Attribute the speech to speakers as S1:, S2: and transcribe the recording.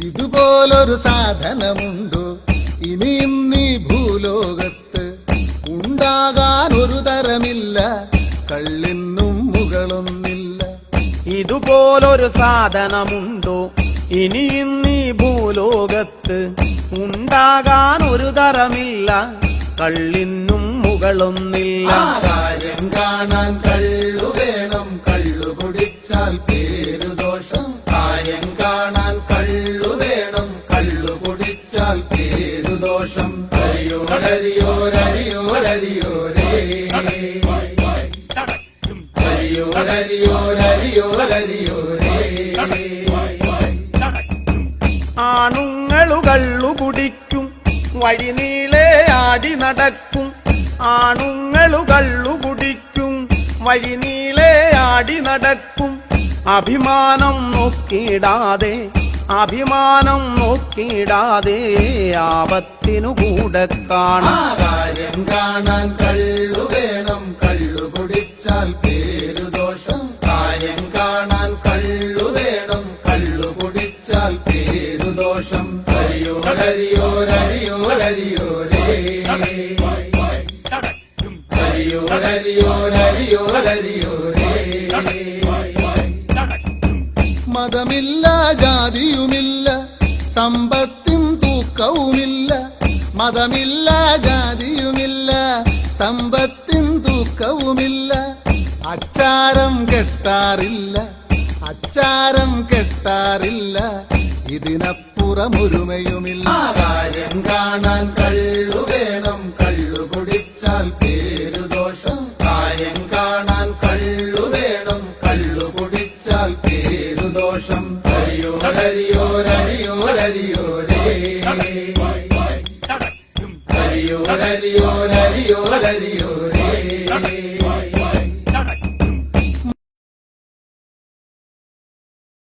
S1: ഇതുപോലൊരു സാധനമുണ്ടോ ഇനി ഇന്നീ ഭൂലോകത്ത്? ഉണ്ടാകാൻ ഒരു തരമില്ല, കള്ളിനും മുകളൊന്നില്ല.
S2: ഇതുപോലൊരു സാധനമുണ്ടോ ഇനി ഇന്നീ ഭൂലോകത്ത്? ഉണ്ടാകാൻ ഒരു തരമില്ല, കള്ളിനും മുകളൊന്നില്ല.
S1: കാര്യം കാണാൻ കള്ളു വേണം, കള്ളു കുടിച്ചാൽ പേരുദോഷം. കാര്യം കാണാൻ കള്ളു വേണം, കള്ളു കുടിച്ചാൽ പേരുദോഷം. ഹരിയോരരിയോരരിയോരരിയോരേ, ഹരിയോരരിയോരരിയോരരിയോരേ.
S2: ആണുങ്ങളു കള്ളു കുടിക്കും, വഴിനീളെ ആടി നടക്കും. ആണുങ്ങളു കള്ളു കുടിക്കും, വഴിനീളെ ആടി നടക്കും. അഭിമാനം നോക്കിയിടാതെ, അഭിമാനം നോക്കിയിടാതെ ആപത്തിനു കൂടെ കാണാം.
S1: കാര്യം കാണാൻ കള്ളു വേണം, കള്ളു കുടിച്ചാൽ പേരുദോഷം. കാര്യം കാണാൻ കള്ളു വേണം, കള്ളു കുടിച്ചാൽ പേരുദോഷം. ഹരിയോരരിയോരരിയോരരിയോരേ, ഹരിയോരരിയോരരിയോരരിയോരേ. മതമില്ല, ജാതിയുമില്ല, സമ്പത്തിൻ തൂക്കവുമില്ല. മതമില്ല, ജാതിയുമില്ല, സമ്പത്തിൻ തൂക്കവുമില്ല. അച്ചാരം കെട്ടാറില്ല, അച്ചാരം കെട്ടാറില്ല, ഇതിനപ്പുറമൊരുമയുമില്ല. കാര്യം കാണാൻ കള്ളു വേണം, കള്ളു കുടിച്ചാൽ പേരുദോഷം. കാര്യം കാണാൻ കള്ളു വേണം, കള്ളു കുടിച്ചാൽ പേരുദോഷം. ഹരിയോരരിയോരരിയോരരിയോരേ, ഹരിയോരരിയോരരിയോരരിയോരേ.